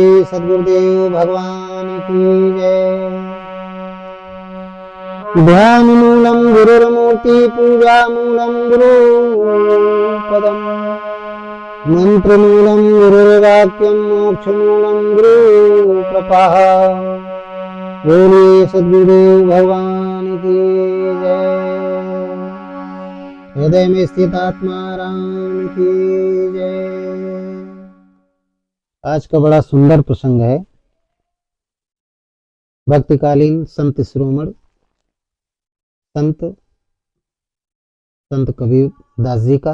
बोलिए सद्गुरुदेव भगवान की जय। ध्यान मूलम गुरुर्मूर्ति पूजा मूलम गुरु पदम मंत्र मूलम गुरुर्वाक्यम मोक्ष मूलम गुरु कृपा। बोलिए सद्गुरुदेव भगवान की जय। हृदय में स्थित आत्मा राम की जय। आज का बड़ा सुंदर प्रसंग है भक्तिकालीन संत शिरोमणि संत कबीर दास जी का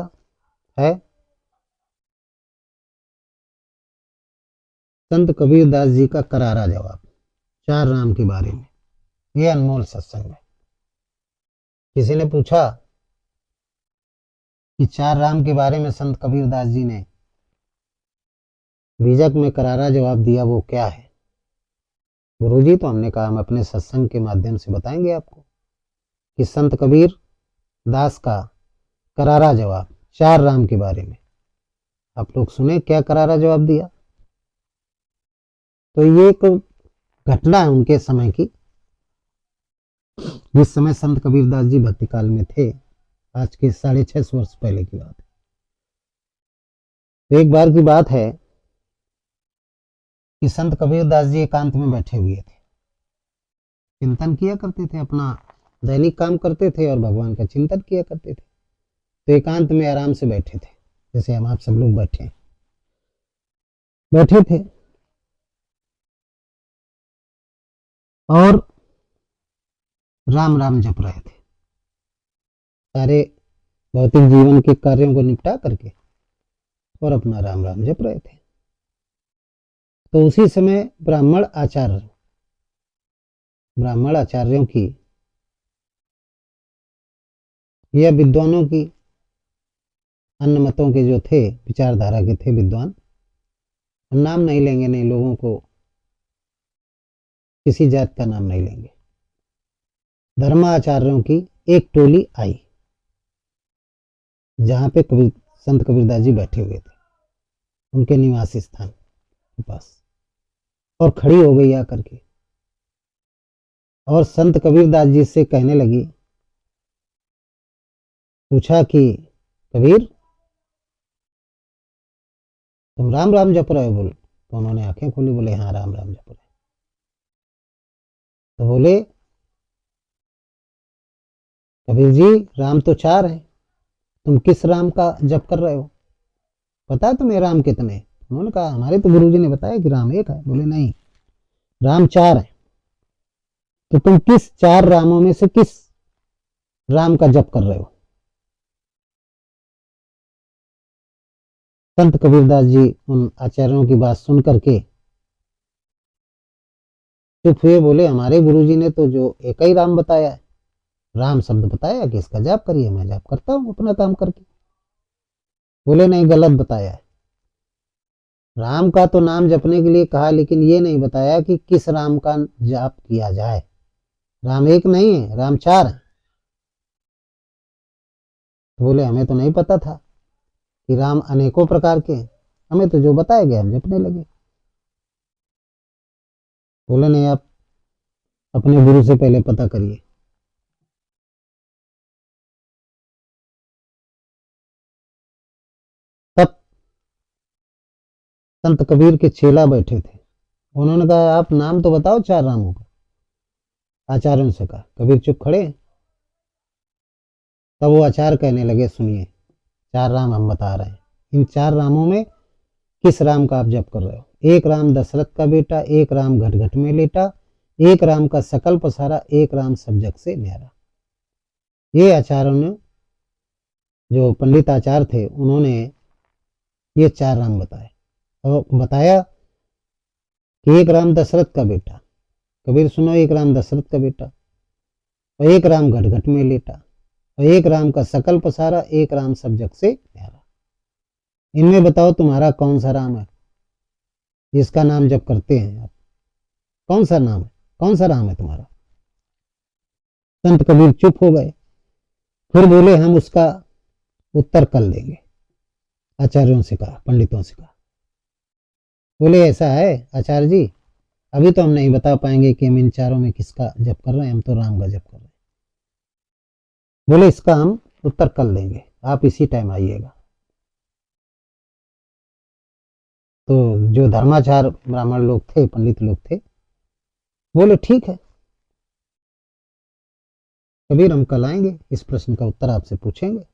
है। संत कबीर दास जी का करारा जवाब चार राम के बारे में। यह अनमोल सत्संग है। किसी ने पूछा कि चार राम के बारे में संत कबीर दास जी ने बीजक में करारा जवाब दिया, वो क्या है गुरुजी? तो हमने कहा हम अपने सत्संग के माध्यम से बताएंगे आपको कि संत कबीर दास का करारा जवाब चार राम के बारे में। आप लोग सुने क्या करारा जवाब दिया। तो ये एक घटना है उनके समय की, जिस समय संत कबीर दास जी भक्ति काल में थे। आज के 650 वर्ष पहले की बात है। तो एक बार की बात है कि संत कबीर दास जी एकांत में बैठे हुए थे, चिंतन किया करते थे, अपना दैनिक काम करते थे और भगवान का चिंतन किया करते थे। तो एकांत में आराम से बैठे थे, जैसे हम आप सब लोग बैठे थे और राम राम जप रहे थे। सारे भौतिक जीवन के कार्यों को निपटा करके और अपना राम राम जप रहे थे। तो उसी समय ब्राह्मण आचार्यों की या विद्वानों की, अन्य मतों के जो थे, विचारधारा के थे विद्वान, हम नाम नहीं लेंगे, नहीं लोगों को किसी जात का नाम नहीं लेंगे, धर्माचार्यों की एक टोली आई जहां पे संत कबीरदास जी बैठे हुए थे उनके निवास स्थान के पास, और खड़ी हो गई आकर के और संत कबीरदास जी से कहने लगी, पूछा कि कबीर तुम राम राम जप रहे हो? बोले। तो उन्होंने आंखें खोली, बोले हाँ राम राम जप रहे। तो बोले कबीर जी राम तो चार हैं, तुम किस राम का जप कर रहे हो? पता है तुम्हें राम कितने? उन्होंने कहा हमारे तो गुरुजी ने बताया कि राम एक है। बोले नहीं, राम चार है। तो तुम किस चार रामों में से किस राम का जप कर रहे हो? संत कबीरदास जी उन आचार्यों की बात सुन करके चुप हुए। बोले हमारे गुरुजी ने तो जो एक ही राम बताया है, राम शब्द बताया कि इसका जाप करिए, मैं जाप करता हूं अपना काम करके। बोले नहीं, गलत बताया है। राम का तो नाम जपने के लिए कहा, लेकिन ये नहीं बताया कि किस राम का जाप किया जाए। राम एक नहीं है, राम चार है। तो बोले हमें तो नहीं पता था कि राम अनेकों प्रकार के हैं, हमें तो जो बताया गया हम जपने लगे। बोले नहीं, आप अपने गुरु से पहले पता करिए। तब संत कबीर के चेला बैठे थे, उन्होंने कहा आप नाम तो बताओ चार रामों का। आचार्यों से कहा। कबीर चुप खड़े। तब वो आचार्य कहने लगे, सुनिए चार राम हम बता रहे हैं, इन चार रामों में किस राम का आप जप कर रहे हो? एक राम दशरथ का बेटा, एक राम घट घट में लेटा, एक राम का सकल पसारा, एक राम सब जग से न्यारा। ये आचार्यों ने, जो पंडित आचार्य थे, उन्होंने ये चार राम बताए और बताया कि एक राम दशरथ का बेटा। कबीर सुनो, एक राम दशरथ का बेटा, और एक राम घट घट में लेटा, और एक राम का सकल पसारा, एक राम सब जग से न्यारा। इनमें बताओ तुम्हारा कौन सा राम है जिसका नाम जप करते हैं आप? कौन सा नाम है, कौन सा राम है तुम्हारा? संत कबीर चुप हो गए। फिर बोले हम उसका उत्तर कल देंगे। आचार्यों से कहा, पंडितों से कहा। बोले ऐसा है आचार्य जी, अभी तो हम नहीं बता पाएंगे कि हम इन चारों में किसका जप कर रहे हैं, हम तो राम का जप कर रहे हैं। बोले इसका हम उत्तर कल देंगे, आप इसी टाइम आइएगा। तो जो धर्माचार ब्राह्मण लोग थे, पंडित लोग थे, बोले ठीक है कबीर, हम कल आएंगे, इस प्रश्न का उत्तर आपसे पूछेंगे।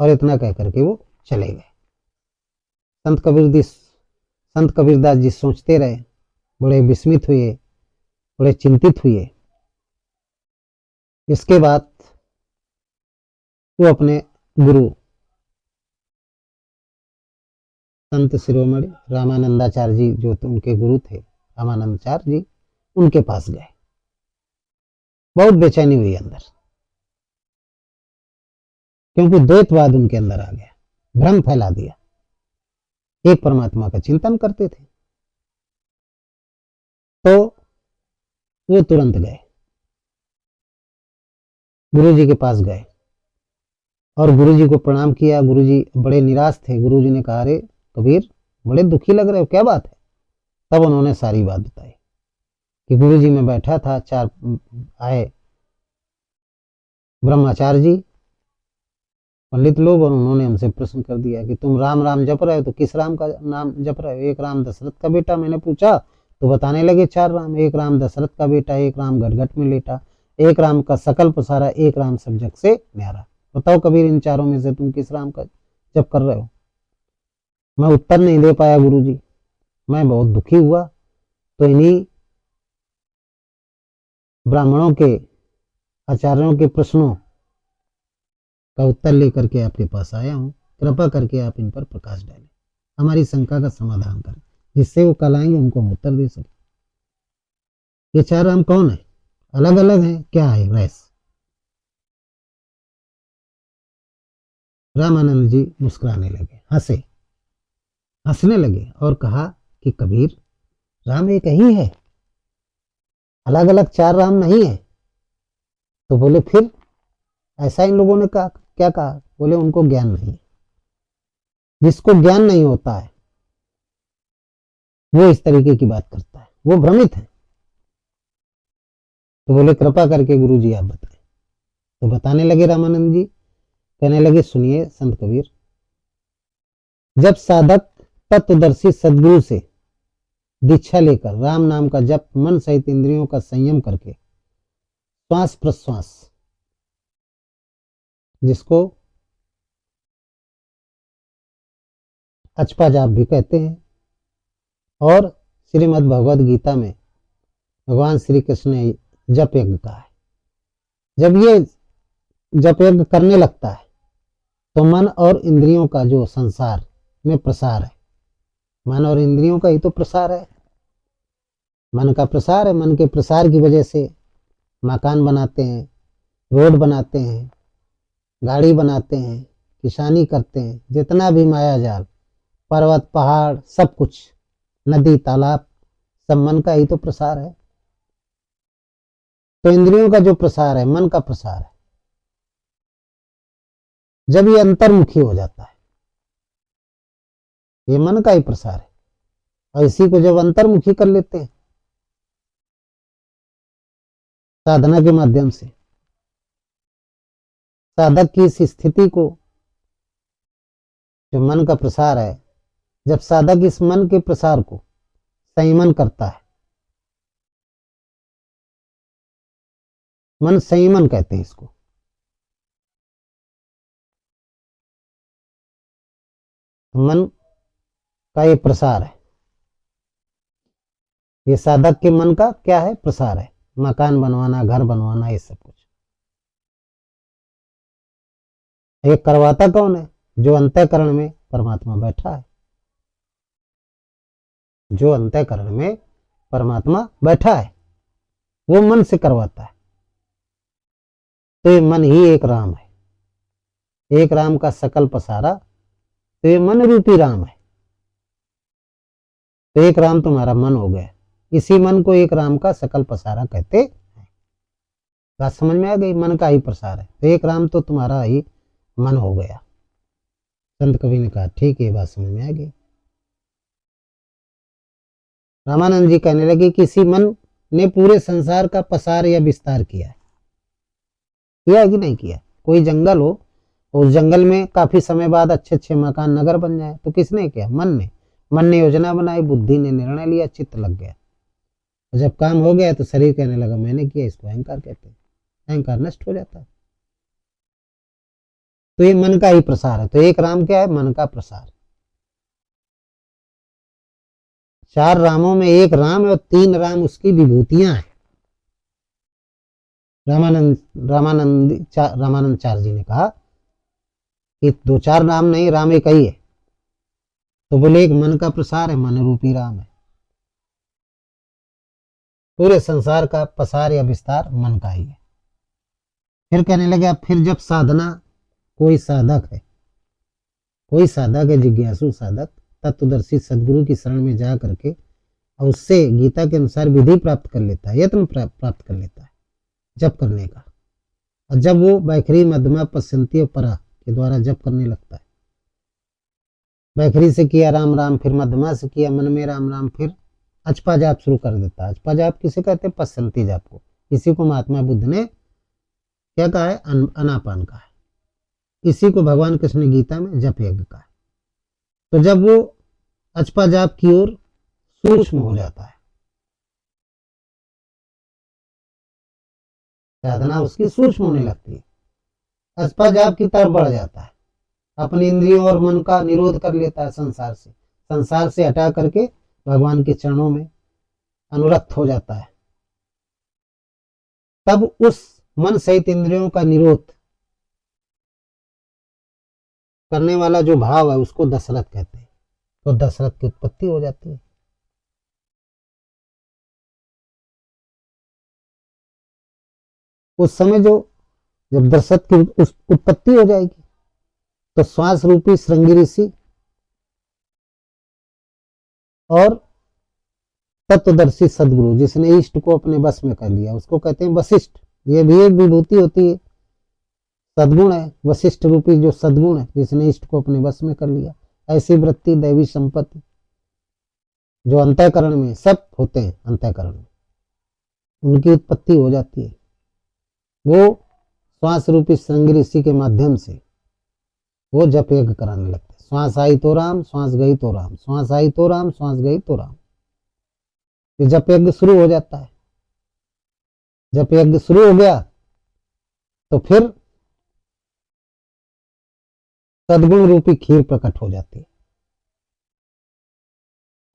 और इतना कह करके वो चले गए। संत कबीरदास जी सोचते रहे, बड़े विस्मित हुए, बड़े चिंतित हुए। इसके बाद वो अपने गुरु संत शिरोमणि रामानंदाचार्य जी, जो तो उनके गुरु थे रामानंदाचार्य जी, उनके पास गए। बहुत बेचैनी हुई अंदर, क्योंकि द्वैतवाद उनके अंदर आ गया, भ्रम फैला दिया। एक परमात्मा का चिंतन करते थे। तो वो तुरंत गए, गुरु जी के पास गए और गुरु जी को प्रणाम किया। गुरु जी बड़े निराश थे। गुरु जी ने कहा, अरे कबीर, बड़े दुखी लग रहे हो, क्या बात है? तब उन्होंने सारी बात बताई कि गुरु जी मैं बैठा था, चार आए ब्रह्माचार्य जी, पंडित लोग, और उन्होंने हमसे प्रश्न कर दिया कि तुम राम राम जप रहे हो, तो किस राम का नाम जप रहे हो? एक राम दशरथ का बेटा। मैंने पूछा तो बताने लगे चार राम। एक राम दशरथ का बेटा, एक राम घटघट में लेटा, एक राम का सकल पसारा, एक राम सब जग से न्यारा। बताओ कबीर, इन चारों में से तुम किस राम का जप कर रहे हो? मैं उत्तर नहीं दे पाया गुरु जी, मैं बहुत दुखी हुआ। तो इन्हीं ब्राह्मणों के, आचार्यों के प्रश्नों का उत्तर लेकर के आपके पास आया हूँ। कृपा करके आप इन पर प्रकाश डालें, हमारी शंका का समाधान करें, जिससे वो कल आएंगे उनको हम उत्तर दे सकें। ये चार राम कौन है? अलग अलग हैं, क्या है रहस्य? रामानंद जी मुस्कुराने लगे, हंसने लगे और कहा कि कबीर, राम एक ही है, अलग अलग चार राम नहीं है। तो बोले फिर ऐसा इन लोगों ने कहा, क्या कहा? बोले उनको ज्ञान नहीं है। जिसको ज्ञान नहीं होता है वो इस तरीके की बात करता है, वो भ्रमित है। तो बोले कृपा करके गुरु जी आप बताएं। तो बताने लगे रामानंद जी, कहने लगे सुनिए संत कबीर, जब साधक तत्वदर्शी सदगुरु से दीक्षा लेकर राम नाम का जप मन सहित इंद्रियों का संयम करके श्वास प्रश्वास, जिसको अचपा जाप भी कहते हैं, और श्रीमद् भगवद गीता में भगवान श्री कृष्ण ने जप यज्ञ कहा है। जब ये जप यज्ञ करने लगता है तो मन और इंद्रियों का जो संसार में प्रसार है, मन और इंद्रियों का ही तो प्रसार है, मन का प्रसार है। मन के प्रसार की वजह से मकान बनाते हैं, रोड बनाते हैं, गाड़ी बनाते हैं, किसानी करते हैं, जितना भी माया जाल, पर्वत पहाड़, सब कुछ, नदी तालाब, सब मन का ही तो प्रसार है। तो इंद्रियों का जो प्रसार है, मन का प्रसार है, जब ये अंतर्मुखी हो जाता है, ये मन का ही प्रसार है। और इसी को जब अंतर्मुखी कर लेते हैं साधना के माध्यम से, साधक की इस स्थिति को, जो मन का प्रसार है, जब साधक इस मन के प्रसार को संयमन करता है, मन संयमन कहते हैं इसको, मन का ये प्रसार है, ये साधक के मन का क्या है? प्रसार है। मकान बनवाना, घर बनवाना, ये सब कुछ ये करवाता कौन है? जो अंतःकरण में परमात्मा बैठा है, जो अंतःकरण में परमात्मा बैठा है, वो मन से करवाता है। तो ये मन ही एक राम है, एक राम का सकल पसारा, तो ये मन रूपी राम है। तो एक राम तुम्हारा मन हो गया, इसी मन को एक राम का सकल पसारा कहते हैं। बात समझ में आ गई? मन का ही प्रसार है, तो एक राम तो तुम्हारा ही मन हो गया। संत कवि ने कहा ठीक है, बात समझ में आ गई। रामानंद जी कहने लगे कि इसी मन ने पूरे संसार का पसार या विस्तार किया है कि नहीं किया। कोई जंगल हो, उस जंगल में काफी समय बाद अच्छे अच्छे मकान नगर बन जाए, तो किसने किया? मन ने योजना बनाई, बुद्धि ने निर्णय लिया, चित्त लग गया। जब काम हो गया तो शरीर कहने लगा मैंने किया। इसको अहंकार कहते हैं। अहंकार नष्ट हो जाता है। तो ये मन का ही प्रसार है। तो एक राम क्या है? मन का प्रसार। 4 रामों में एक राम है और 3 राम उसकी विभूतियां हैं। रामानंदाचार्य जी ने कहा कि 2-4 राम नहीं, राम एक ही है। तो बोले एक मन का प्रसार है, मन रूपी राम है। पूरे संसार का पसार या विस्तार मन का ही है। फिर कहने लगे अब फिर जब साधना, कोई साधक है जिज्ञासु साधक, तत्वदर्शी सदगुरु की शरण में जा करके और उससे गीता के अनुसार विधि प्राप्त कर लेता है, यत्न प्राप्त कर लेता है जप करने का। और जब वो बैखरी मध्यमा पश्चंती और परा के द्वारा जप करने लगता है, बैखरी से किया राम राम, फिर मध्यमा से किया मन में राम राम, फिर अचपा जाप शुरू कर देता है। अचपा जाप किसे कहते हैं? पश्चंती जाप को। इसी को महात्मा बुद्ध ने क्या कहा है? अनापान कहा है। इसी को भगवान कृष्ण ने गीता में जप यज्ञ कहा है। तो जब वो अचपा जाप की ओर सूक्ष्म हो जाता है, साधना उसकी सूक्ष्म होने लगती है, अचपा जाप की तरफ बढ़ जाता है, अपनी इंद्रियों और मन का निरोध कर लेता है, संसार से हटा करके भगवान के चरणों में अनुरक्त हो जाता है। तब उस मन सहित इंद्रियों का निरोध करने वाला जो भाव है उसको दशरथ कहते हैं। तो दशरथ की उत्पत्ति हो जाती है। उस समय जब दशरथ की उत्पत्ति हो जाएगी तो श्वास रूपी श्रृंगी ऋषि और तत्वदर्शी सदगुरु जिसने इष्ट को अपने बस में कर लिया उसको कहते हैं वशिष्ठ। ये भी एक विभूति होती है, सदगुण है। वशिष्ठ रूपी जो सदगुण है जिसने इष्ट को अपने बस में कर लिया। ऐसी वृत्ति, दैवी संपत्ति जो अंतःकरण में सब होते हैं, अंतःकरण में उनकी उत्पत्ति हो जाती है। वो श्वास रूपी श्रृंगी ऋषि के माध्यम से वो जप यज्ञ कराने लगते हैं। श्वास आई तो राम, श्वास गई तो राम, श्वास आई तो राम, श्वास गई तो राम। ये जप यज्ञ शुरू हो जाता है। जप यज्ञ शुरू हो गया तो फिर सदगुण रूपी खीर प्रकट हो जाती है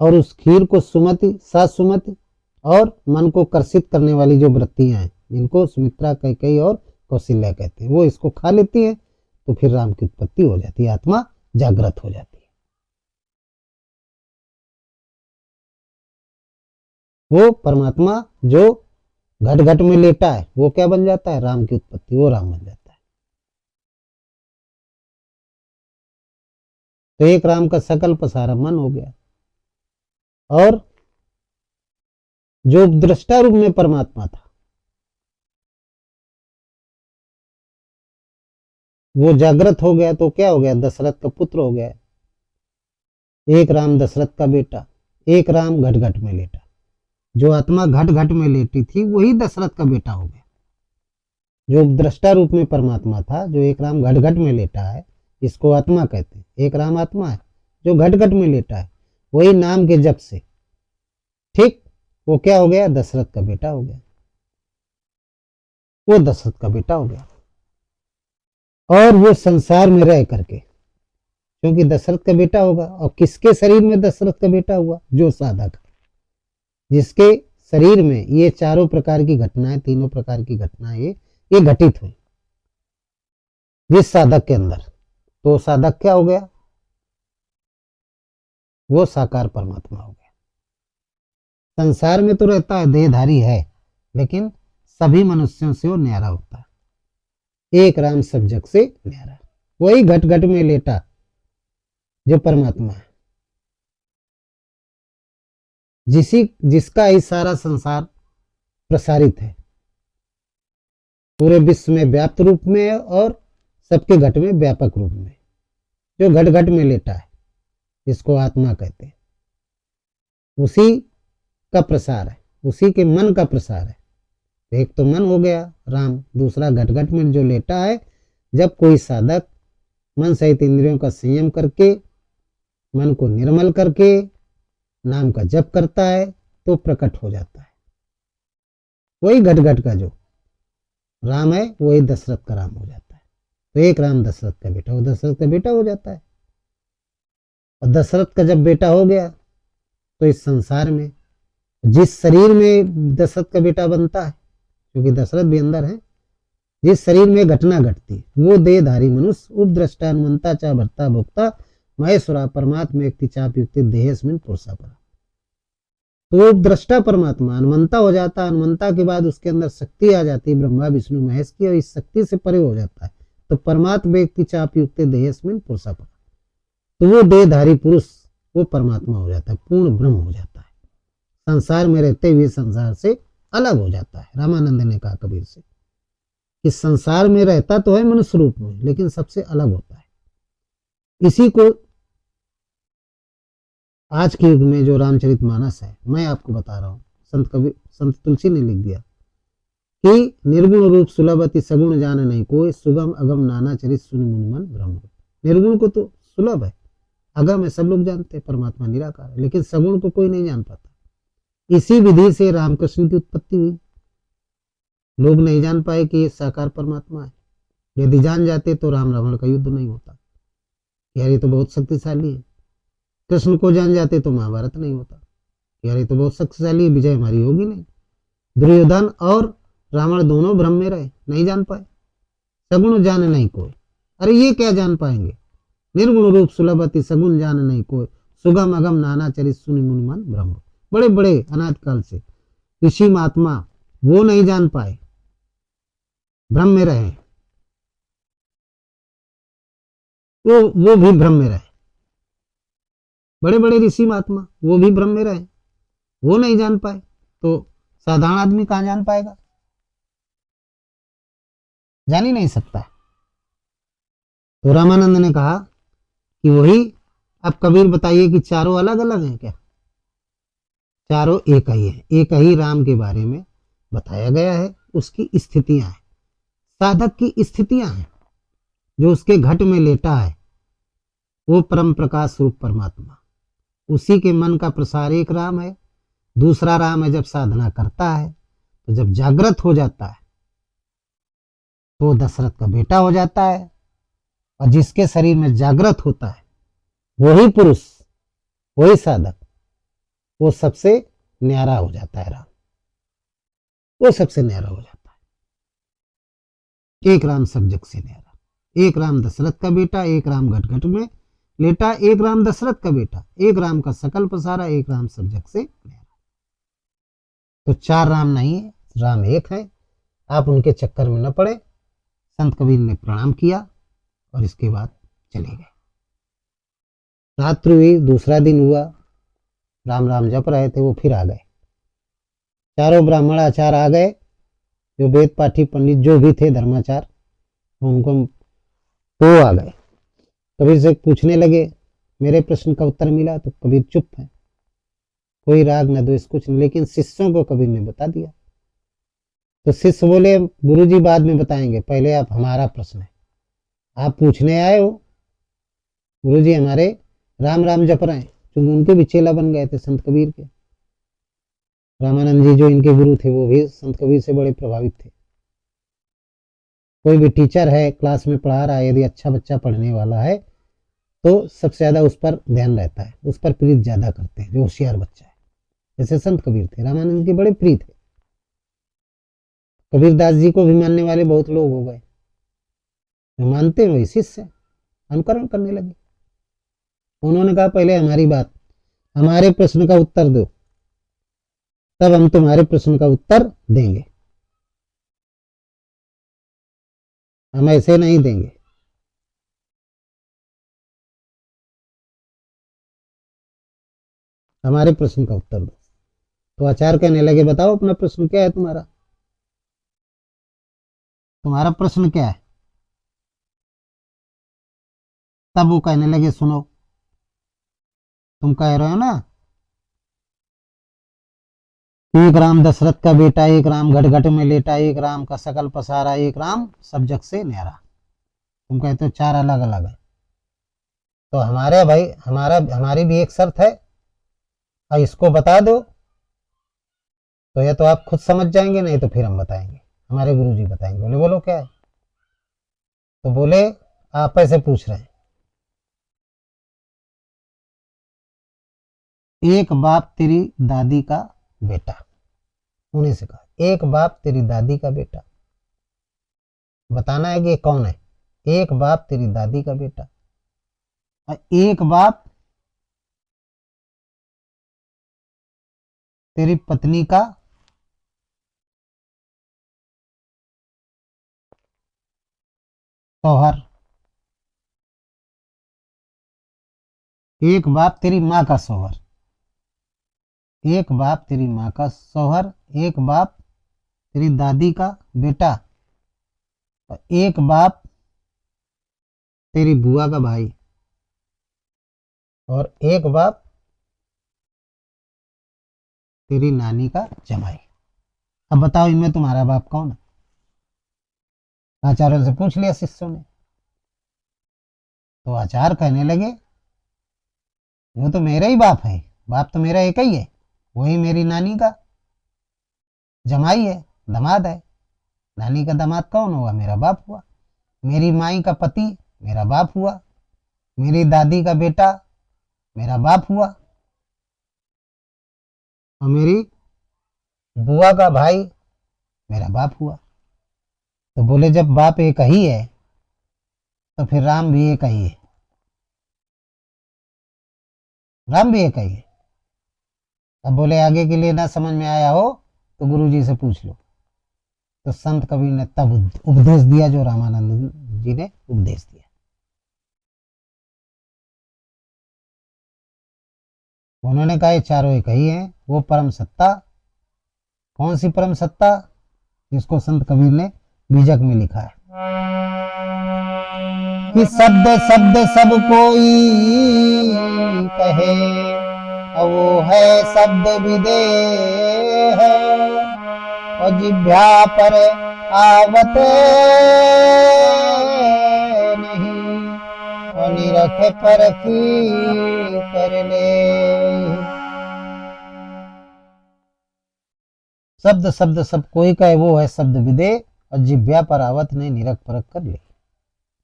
और उस खीर को सुमति, सात सुमति और मन को कर्षित करने वाली जो वृत्तियां हैं जिनको सुमित्रा, कैकेयी और कौशल्या कहते हैं, वो इसको खा लेती है। तो फिर राम की उत्पत्ति हो जाती है, आत्मा जागृत हो जाती है। वो परमात्मा जो घट घट में लेटा है वो क्या बन जाता है? राम की उत्पत्ति, वो राम बन जाता है। तो एक राम का सकल पसारा मन हो गया। और जो दृष्टा रूप में परमात्मा था वो जागृत हो गया। तो क्या हो गया? दशरथ का पुत्र हो गया। एक राम दशरथ का बेटा, एक राम घट घट में लेटा। जो आत्मा घट घट में लेटी थी वही दशरथ का बेटा हो गया। जो दृष्टा रूप में परमात्मा था, जो एक राम घट घट में लेटा है, इसको आत्मा कहते हैं। एक राम आत्मा है जो घट घट में लेटा है, वही नाम के जप से ठीक वो क्या हो गया? दशरथ का बेटा हो गया। वो दशरथ का बेटा हो गया। और वो संसार में रह करके, क्योंकि दशरथ का बेटा होगा, और किसके शरीर में दशरथ का बेटा हुआ? जो साधक, जिसके शरीर में ये चारों प्रकार की घटनाएं, तीनों प्रकार की घटनाएं ये घटित हुई जिस साधक के अंदर। तो साधक क्या हो गया? वो साकार परमात्मा हो गया। संसार में तो रहता है, देहधारी है, लेकिन सभी मनुष्यों से वो न्यारा होता है। एक राम सब जग से न्यारा, वही घट घट में लेटा जो परमात्मा है, जिसका ही सारा संसार प्रसारित है, पूरे विश्व में व्याप्त रूप में है और सबके घट में व्यापक रूप में, जो घट घट में लेटा है, इसको आत्मा कहते हैं। उसी का प्रसार है, उसी के मन का प्रसार है। एक तो मन हो गया राम, दूसरा घट घट में जो लेटा है। जब कोई साधक मन सहित इंद्रियों का संयम करके, मन को निर्मल करके नाम का जप करता है तो प्रकट हो जाता है। वही घट घट का जो राम है वही दशरथ का राम हो जाता है। तो एक राम दशरथ का बेटा, वो दशरथ का बेटा हो जाता है। और दशरथ का जब बेटा हो गया तो इस संसार में जिस शरीर में दशरथ का बेटा बनता है, क्योंकि दशरथ भी अंदर है, जिस शरीर में घटना घटती वो देहधारी मनुष्य उपद्रष्टा हनुमंता चा भर्ता भोक्ता महेश्वरा परमात्मा व्यक्ति चाप युक्ति देहेस्मिन पुरुषा पर। तो वो दृष्टा परमात्मा हनुमंता हो जाता है। हनुमंता के बाद उसके अंदर शक्ति आ जाती है ब्रह्मा विष्णु महेश की, और इस शक्ति से परे हो जाता है। तो परमात्मा व्यक्ति चाप युक्त देहेस्मिन पुरुषा पर, तो वो देहधारी पुरुष वो परमात्मा हो जाता है, पूर्ण ब्रह्म हो जाता है। संसार में रहते हुए संसार से अलग हो जाता है। रामानंद ने कहा कबीर से कि संसार में रहता तो है मनुष्य रूप में, लेकिन सबसे अलग होता है। इसी को आज के युग में जो रामचरितमानस है, मैं आपको बता रहा हूँ, संत तुलसी ने लिख दिया कि निर्गुण रूप सुलभ अति सगुण जान नहीं कोई, सुगम अगम नाना चरित सुनि मुनि मन ब्रह्म। निर्गुण को तो सुलभ है, अगम है, सब लोग जानते हैं परमात्मा निराकार है, लेकिन सगुण को कोई नहीं जान पाता। इसी विधि से रामकृष्ण की उत्पत्ति हुई। लोग नहीं जान पाए कि ये साकार परमात्मा है। यदि जान जाते तो राम रावण का युद्ध नहीं होता। यार ये तो बहुत शक्तिशाली है। कृष्ण को जान जाते तो महाभारत नहीं होता। यार ये तो बहुत शक्तिशाली है, विजय हमारी होगी नहीं। दुर्योधन और रावण दोनों भ्रम में रहे, नहीं जान पाए। सगुण जान नहीं कोई, अरे ये क्या जान पाएंगे। निर्गुण रूप सुलभ अति सगुण जान नहीं कोई, सुगम अगम नाना चरित सुनि मुनि मन ब्रह्म। बड़े बड़े अनाथ काल से ऋषि महात्मा वो नहीं जान पाए, भ्रम में रहे। वो भी भ्रम में रहे। बड़े बड़े ऋषि महात्मा वो भी भ्रम में रहे, वो नहीं जान पाए, तो साधारण आदमी कहां जान पाएगा, जान ही नहीं सकता। तो रामानंद ने कहा कि वही, अब कबीर बताइए कि चारों अलग अलग हैं क्या? चारों एक ही है। एक ही राम के बारे में बताया गया है, उसकी स्थितियां हैं, साधक की स्थितियां हैं। जो उसके घट में लेटा है वो परम प्रकाश रूप परमात्मा, उसी के मन का प्रसार एक राम है। दूसरा राम है जब साधना करता है, तो जब जागृत हो जाता है तो दशरथ का बेटा हो जाता है। और जिसके शरीर में जागृत होता है वही पुरुष, वही साधक, वो सबसे न्यारा हो जाता है। राम वो सबसे न्यारा हो जाता है। एक राम सब जग से न्यारा, एक राम दशरथ का बेटा, एक राम घट घट में लेटा, एक राम दशरथ का बेटा, एक राम का सकल पसारा, एक राम सब जग से न्यारा। तो चार राम नहीं है, राम एक है। आप उनके चक्कर में न पड़े। संत कबीर ने प्रणाम किया और इसके बाद चले गए। रात्रि हुई, दूसरा दिन हुआ, राम राम जप रहे थे, वो फिर आ गए। चारों ब्राह्मण आचार्य आ गए, जो वेद पाठी पंडित जो भी थे धर्माचार, उनको तो आ गए। कबीर से पूछने लगे, मेरे प्रश्न का उत्तर मिला? तो कबीर चुप है, कोई राग न द्वेष कुछ नहीं, लेकिन शिष्यों को कबीर ने बता दिया। तो शिष्य बोले, गुरुजी बाद में बताएंगे, पहले आप हमारा प्रश्न है, आप पूछने आए हो। गुरुजी हमारे राम राम जप रहे हैं, क्योंकि उनके भी चेला बन गए थे संत कबीर के। रामानंद जी जो इनके गुरु थे वो भी संत कबीर से बड़े प्रभावित थे। कोई भी टीचर है क्लास में पढ़ा रहा है, यदि अच्छा बच्चा पढ़ने वाला है तो सबसे ज्यादा उस पर ध्यान रहता है, उस पर प्रीत ज्यादा करते हैं जो होशियार बच्चा है। जैसे संत कबीर थे, रामानंद के बड़े प्रिय थे। कबीरदास जी को भी मानने वाले बहुत लोग हो गए, जो मानते हैं वही शिष्य अनुकरण करने लगे। उन्होंने कहा, पहले हमारी बात, हमारे प्रश्न का उत्तर दो, तब हम तुम्हारे प्रश्न का उत्तर देंगे, हम ऐसे नहीं देंगे। हमारे प्रश्न का उत्तर दो। तो आचार्य कहने लगे, बताओ अपना प्रश्न क्या है तुम्हारा, तुम्हारा प्रश्न क्या है? तब वो कहने लगे, सुनो, तुम कह रहे हो ना एक राम दशरथ का बेटा, एक राम घट घट में लेटा, एक राम का सकल पसारा, एक राम सब जग से न्यारा। तुम कहते हो चार अलग अलग है, तो हमारे भाई हमारी भी एक शर्त है, और इसको बता दो तो या तो आप खुद समझ जाएंगे, नहीं तो फिर हम बताएंगे, हमारे गुरुजी बताएंगे। बोले बोलो क्या है? तो बोले आप ऐसे पूछ रहे हैं, एक बाप तेरी दादी का बेटा, उन्हीं से कहा एक बाप तेरी दादी का बेटा, बताना है कि ये कौन है। एक बाप तेरी दादी का बेटा, और एक बाप तेरी पत्नी का शौहर, एक बाप तेरी माँ का शौहर, एक बाप तेरी माँ का शौहर, एक बाप तेरी दादी का बेटा, और एक बाप तेरी बुआ का भाई, और एक बाप तेरी नानी का जमाई। अब बताओ इनमें तुम्हारा बाप कौन है? आचार्यों से पूछ लिया शिष्यों ने, तो आचार्य कहने लगे वो तो मेरा ही बाप है, बाप तो मेरा एक ही है, वही मेरी नानी का जमाई है, दामाद है। नानी का दामाद कौन हुआ? मेरा बाप हुआ। मेरी माई का पति मेरा बाप हुआ। मेरी दादी का बेटा मेरा बाप हुआ, और मेरी बुआ का भाई मेरा बाप हुआ। तो बोले जब बाप एक ही है तो फिर राम भी एक ही है, राम भी एक ही है। अब बोले आगे के लिए ना समझ में आया हो तो गुरुजी से पूछ लो। तो संत कबीर ने तब उपदेश दिया जो रामानंद जी ने उपदेश दिया। उन्होंने कहा ये चारों एक ही हैं। वो परम सत्ता, कौन सी परम सत्ता? जिसको संत कबीर ने बीजक में लिखा है कि शब्द शब्द सब कोई कहे, और वो है शब्द विदेह, और जिभ्या पर आवत नहीं, और निरख परखी कर ले। शब्द शब्द सब कोई का है, वो है शब्द विदे, और जिभ्या पर आवत ने निरख परख कर ले।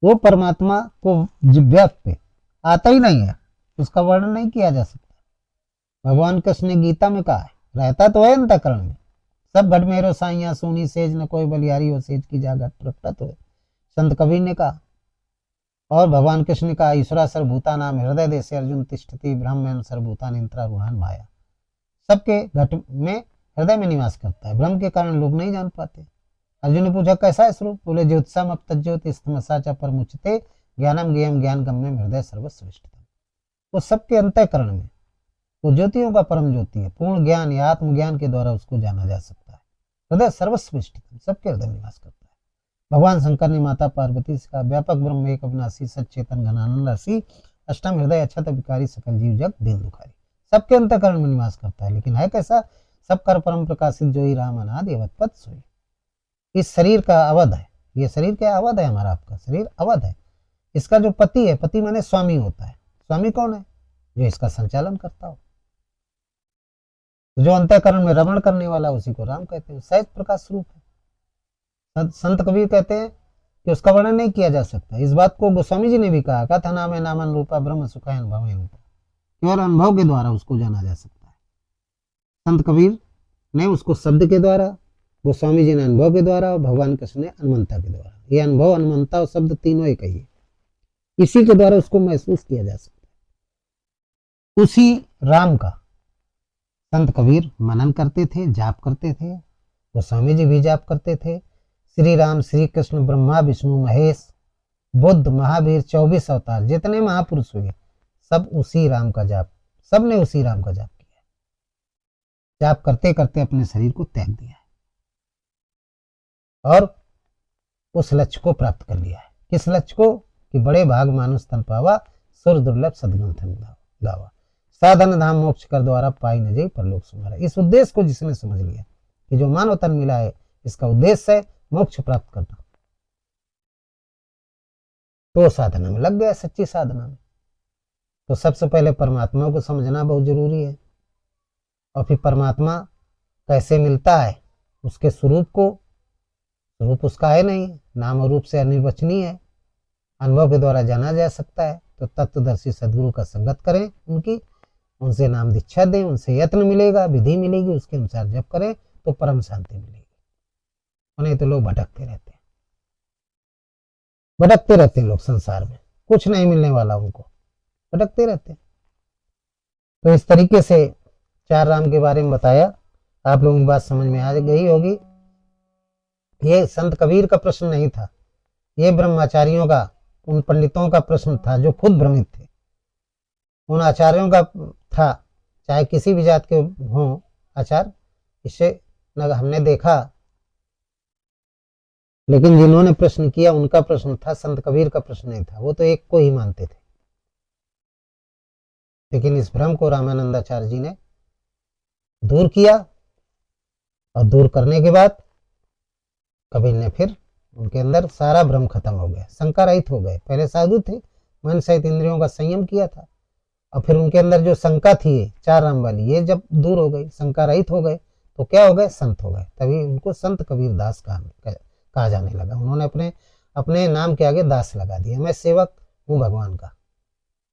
वो परमात्मा को जिभ्या पे आता ही नहीं है, उसका वर्णन नहीं किया जा सकता। भगवान कृष्ण ने गीता में कहा है, रहता तो है अंतःकरण में, सब घट मेरो साइया सुनी सेज न कोई बलिहारी हो सेज की जागत प्रकट हो, संत कबीर ने कहा। और भगवान कृष्ण ने कहा ईश्वरा सर्वभूता नाम हृदय देश अर्जुन तिष्ठति ब्रह्म सर्वभूता इंत्रारूहान माया। सबके घट में हृदय में निवास करता है, ब्रह्म के कारण लोग नहीं जान पाते। अर्जुन ने पूछा कैसा है स्वरूप? बोले ज्योतिषम अब तज्योतिस्तमसा च परमुच्यते ज्ञानम ज्ञेयम ज्ञान गम्यम हृदय सर्वश्रेष्ठतम। वो सबके अंतःकरण में, वो ज्योतियों का परम ज्योति है। पूर्ण ज्ञान या आत्मज्ञान के द्वारा उसको जाना जा सकता है। हृदय सर्वश्रेष्ठतम, सबके हृदय निवास करता है। भगवान शंकर ने माता पार्वती से कहा व्यापक ब्रह्म एक अविनाशी सच्चेतन घनानंद राशि अष्टम हृदय अक्षत विकारी सकल जीव जग दीन दुखारी। सबके अंतःकरण में निवास करता है, लेकिन है कैसा? सब कर परम प्रकाशित जो ही राम अनादि अवध पद सोई। इस शरीर का अवध है, ये शरीर क्या अवध है? हमारा आपका शरीर अवध है। इसका जो पति है, पति माने स्वामी होता है। स्वामी कौन है? जो इसका संचालन करता हो। जो अंतःकरण में रमण करने वाला उसी को राम कहते हैं, सहज प्रकाश स्वरूप है। संत कबीर कहते हैं कि उसका वर्णन नहीं किया जा सकता। इस बात को गोस्वामी जी ने भी कहा, कथा नाम है नामन रूपा ब्रह्म सुख अनुभव रूपा, केवल अनुभव के द्वारा उसको जाना जा सकता है। संत कबीर ने उसको शब्द के द्वारा, गोस्वामी जी ने अनुभव के द्वारा, और भगवान कृष्ण ने अनुमंता के द्वारा। ये अनुभव, अनुमंता और शब्द तीनों एक ही है। इसी के द्वारा उसको महसूस किया जा सकता है। उसी राम का संत कबीर मनन करते थे, जाप करते थे। गोस्वामी जी भी जाप करते थे। श्री राम, श्री कृष्ण, ब्रह्मा विष्णु महेश, बुद्ध, महावीर, 24 अवतार, जितने महापुरुष हुए सब उसी राम का जाप, सब ने उसी राम का जाप किया। जाप करते करते अपने शरीर को त्याग दिया है और उस लक्ष्य को प्राप्त कर लिया है। किस लक्ष्य को? कि बड़े भाग मानुष तन पावा, सुर दुर्लभ सदग्रंथ गावा। साधन धाम मोक्ष कर द्वारा पाई न जाई परलोक सुमारा। इस उद्देश्य को जिसने समझ लिया कि जो मानव तन मिला है इसका उद्देश्य है मोक्ष प्राप्त करना, तो साधना में लग गया, सच्ची साधना में। तो सबसे पहले परमात्मा को समझना बहुत जरूरी है, और फिर परमात्मा कैसे मिलता है, उसके स्वरूप को, स्वरूप उसका है नहीं, नाम और रूप से अनिर्वचनीय है, अनुभव के द्वारा जाना जा सकता है। तो तत्वदर्शी सदगुरु का संगत करें, उनसे नाम दीक्षा दें, उनसे यत्न मिलेगा, विधि मिलेगी, उसके अनुसार जप करें तो परम शांति मिलेगी। नहीं तो लोग भटकते रहते हैं लोग संसार में, कुछ नहीं मिलने वाला उनको, भटकते रहते हैं। तो इस तरीके से चार राम के बारे में बताया, आप लोगों की बात समझ में आ गई होगी। ये संत कबीर का प्रश्न नहीं था, ये ब्रह्माचार्यों का, उन पंडितों का प्रश्न था जो खुद भ्रमित थे, उन आचार्यों का था, चाहे किसी भी जात के हों आचार, इससे न हमने देखा, लेकिन जिन्होंने प्रश्न किया उनका प्रश्न था, संत कबीर का प्रश्न नहीं था। वो तो एक को ही मानते थे, लेकिन इस भ्रम को रामानंदाचार्य जी ने दूर किया, और दूर करने के बाद कबीर ने फिर उनके अंदर सारा भ्रम खत्म हो गया, शंका रहित हो गए। पहले साधु थे, मन सहित इंद्रियों का संयम किया था, और फिर उनके अंदर जो शंका थी चार राम वाली, ये जब दूर हो गई, शंका रहित हो गए, तो क्या हो गए, संत हो गए। तभी उनको संत कबीर दास कहा जाने लगा। उन्होंने अपने नाम के आगे दास लगा दिया, मैं सेवक हूँ भगवान का।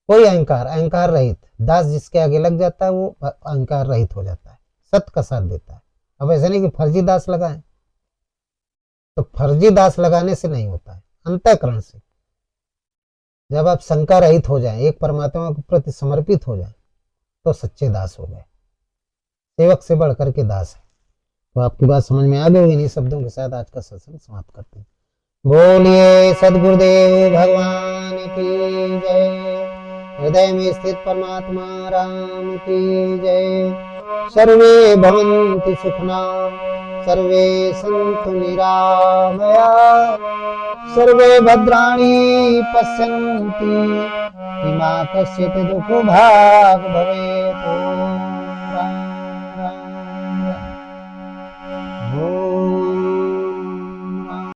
कोई अहंकार रहित दास जिसके आगे लग जाता है वो अहंकार रहित हो जाता है, सत्य का साथ देता है। अब ऐसा नहीं कि फर्जी दास लगाए, तो फर्जी दास लगाने से नहीं होता है, अंतःकरण से जब आप शंका रहित हो जाएं, एक परमात्मा के प्रति समर्पित हो जाएं, तो सच्चे दास हो गए, सेवक से बढ़कर के दास है। तो आपकी बात समझ में आ गई। इन्हीं शब्दों के साथ आज का सत्संग समाप्त करते हैं। बोलिए सद्गुरुदेव भगवान की जय। हृदय में स्थित परमात्मा राम की जय। सर्वे भवन्तु सुखिनः, सर्वे सन्तु निरामया, सर्वे भद्राणि पश्यन्तु, मा कश्चित् दुःखभाग् भवेत्।